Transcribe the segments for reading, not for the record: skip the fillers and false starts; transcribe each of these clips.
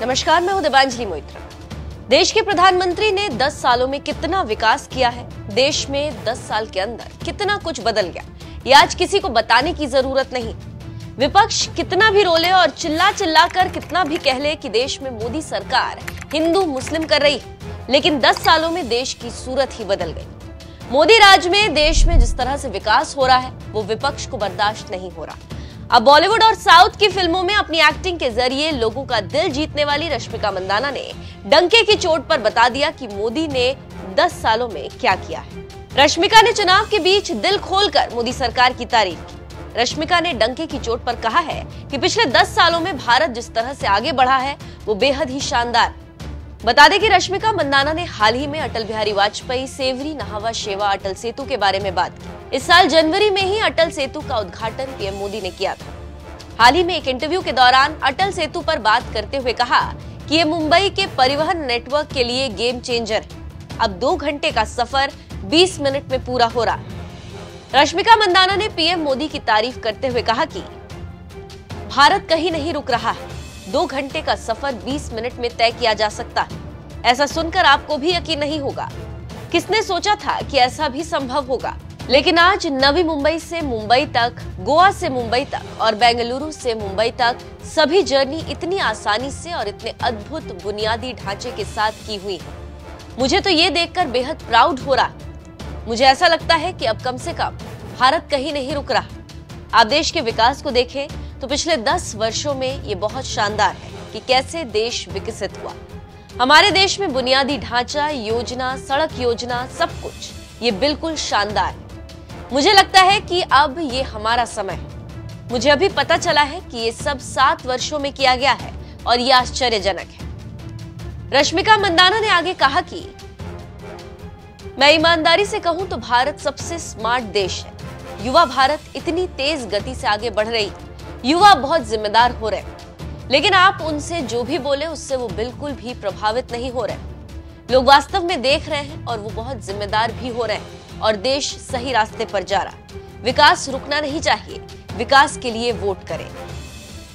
नमस्कार, मैं हूं दिव्यांजलि मोइत्रा। देश के प्रधानमंत्री ने 10 सालों में कितना विकास किया है, देश में 10 साल के अंदर कितना कुछ बदल गया, ये आज किसी को बताने की जरूरत नहीं। विपक्ष कितना भी रोले और चिल्ला चिल्ला कर कितना भी कह ले कि देश में मोदी सरकार हिंदू मुस्लिम कर रही है, लेकिन 10 सालों में देश की सूरत ही बदल गई। मोदी राज में देश में जिस तरह से विकास हो रहा है वो विपक्ष को बर्दाश्त नहीं हो रहा। अब बॉलीवुड और साउथ की फिल्मों में अपनी एक्टिंग के जरिए लोगों का दिल जीतने वाली रश्मिका मंदाना ने डंके की चोट पर बता दिया कि मोदी ने 10 सालों में क्या किया है। रश्मिका ने चुनाव के बीच दिल खोलकर मोदी सरकार की तारीफ की। रश्मिका ने डंके की चोट पर कहा है कि पिछले 10 सालों में भारत जिस तरह से आगे बढ़ा है वो बेहद ही शानदार। बता दें कि रश्मिका मंदाना ने हाल ही में अटल बिहारी वाजपेयी सेवरी नहावा शेवा अटल सेतु के बारे में बात की। इस साल जनवरी में ही अटल सेतु का उद्घाटन पीएम मोदी ने किया था। हाल ही में एक इंटरव्यू के दौरान अटल सेतु पर बात करते हुए कहा कि ये मुंबई के परिवहन नेटवर्क के लिए गेम चेंजर है। अब 2 घंटे का सफर 20 मिनट में पूरा हो रहा। रश्मिका मंदाना ने पीएम मोदी की तारीफ करते हुए कहा कि भारत कहीं नहीं रुक रहा है, 2 घंटे का सफर 20 मिनट में तय किया जा सकता है। ऐसा सुनकर आपको भी यकीन नहीं होगा, किसने सोचा था कि ऐसा भी संभव होगा। लेकिन आज नवी मुंबई से मुंबई तक, गोवा से मुंबई तक और बेंगलुरु से मुंबई तक सभी जर्नी इतनी आसानी से और इतने अद्भुत बुनियादी ढांचे के साथ की हुई है। मुझे तो ये देखकर बेहद प्राउड हो रहा। मुझे ऐसा लगता है कि अब कम से कम भारत कहीं नहीं रुक रहा। आप देश के विकास को देखें तो पिछले 10 वर्षों में ये बहुत शानदार है कि कैसे देश विकसित हुआ। हमारे देश में बुनियादी ढांचा, योजना, सड़क योजना, सब कुछ ये बिल्कुल शानदार है। मुझे लगता है कि अब ये हमारा समय है। मुझे अभी पता चला है कि ये सब 7 वर्षों में किया गया है और ये आश्चर्यजनक है। रश्मिका मंदाना ने आगे कहा कि मैं ईमानदारी से कहूं तो भारत सबसे स्मार्ट देश है। युवा भारत इतनी तेज गति से आगे बढ़ रही है, युवा बहुत जिम्मेदार हो रहे हैं, लेकिन आप उनसे जो भी बोले उससे वो बिल्कुल भी प्रभावित नहीं हो रहे। लोग वास्तव में देख रहे हैं और वो बहुत जिम्मेदार भी हो रहे हैं और देश सही रास्ते पर जा रहा है। विकास रुकना नहीं चाहिए, विकास के लिए वोट करें।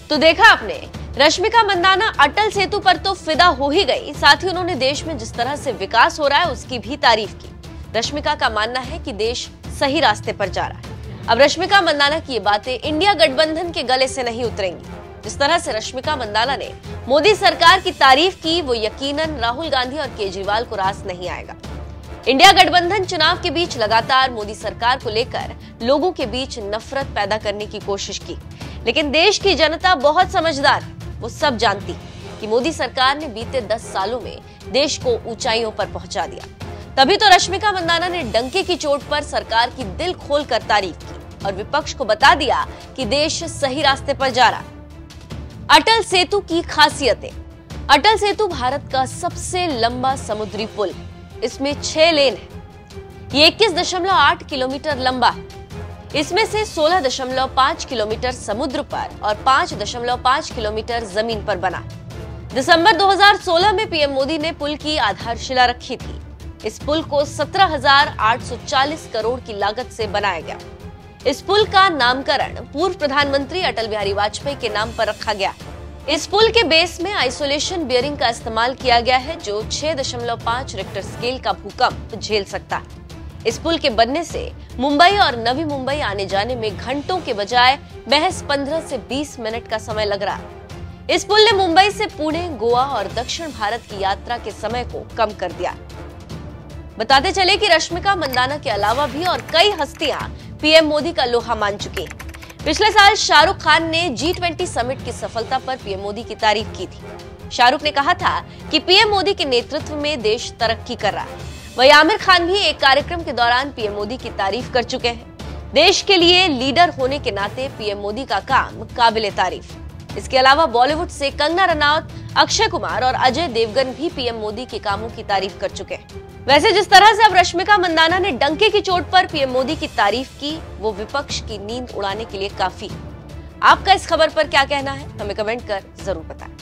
तो देखा आपने, रश्मिका मंदाना अटल सेतु पर तो फिदा हो ही गई, साथ ही उन्होंने देश में जिस तरह से विकास हो रहा है उसकी भी तारीफ की। रश्मिका का मानना है कि देश सही रास्ते पर जा रहा है। अब रश्मिका मंदाना की ये बातें इंडिया गठबंधन के गले से नहीं उतरेंगी। जिस तरह से रश्मिका मंदाना ने मोदी सरकार की तारीफ की वो यकीनन राहुल गांधी और केजरीवाल को रास नहीं आएगा। इंडिया गठबंधन चुनाव के बीच लगातार मोदी सरकार को लेकर लोगों के बीच नफरत पैदा करने की कोशिश की, लेकिन देश की जनता बहुत समझदार है। वो सब जानती है कि मोदी सरकार ने बीते 10 सालों में देश को ऊंचाइयों पर पहुंचा दिया। तभी तो रश्मिका मंदाना ने डंके की चोट पर सरकार की दिल खोलकर तारीफ की और विपक्ष को बता दिया कि देश सही रास्ते पर जा रहा है। अटल सेतु की खासियतें। अटल सेतु भारत का सबसे लंबा समुद्री पुल है। इसमें 6 लेन है। ये 21.8 किलोमीटर लंबा है। इसमें से 16.5 किलोमीटर समुद्र पर और 5.5 किलोमीटर जमीन पर बना। दिसंबर 2016 में पीएम मोदी ने पुल की आधारशिला रखी थी। इस पुल को 17,840 करोड़ की लागत से बनाया गया। इस पुल का नामकरण पूर्व प्रधानमंत्री अटल बिहारी वाजपेयी के नाम पर रखा गया। इस पुल के बेस में आइसोलेशन बियरिंग का इस्तेमाल किया गया है जो 6.5 रिक्टर स्केल का भूकंप झेल सकता है। इस पुल के बनने से मुंबई और नवी मुंबई आने जाने में घंटों के बजाय महज 15 से 20 मिनट का समय लग रहा है। इस पुल ने मुंबई से पुणे, गोवा और दक्षिण भारत की यात्रा के समय को कम कर दिया। बताते चले कि रश्मिका मंदाना के अलावा भी और कई हस्तियां पीएम मोदी का लोहा मान चुकी हैं। पिछले साल शाहरुख खान ने G20 समिट की सफलता पर पीएम मोदी की तारीफ की थी। शाहरुख ने कहा था कि पीएम मोदी के नेतृत्व में देश तरक्की कर रहा है। वहीं आमिर खान भी एक कार्यक्रम के दौरान पीएम मोदी की तारीफ कर चुके हैं। देश के लिए लीडर होने के नाते पीएम मोदी का काम काबिले तारीफ। इसके अलावा बॉलीवुड से कंगना रनौत, अक्षय कुमार और अजय देवगन भी पीएम मोदी के कामों की तारीफ कर चुके हैं। वैसे जिस तरह से अब रश्मिका मंदाना ने डंके की चोट पर पीएम मोदी की तारीफ की वो विपक्ष की नींद उड़ाने के लिए काफी। आपका इस खबर पर क्या कहना है हमें कमेंट कर जरूर बताएं।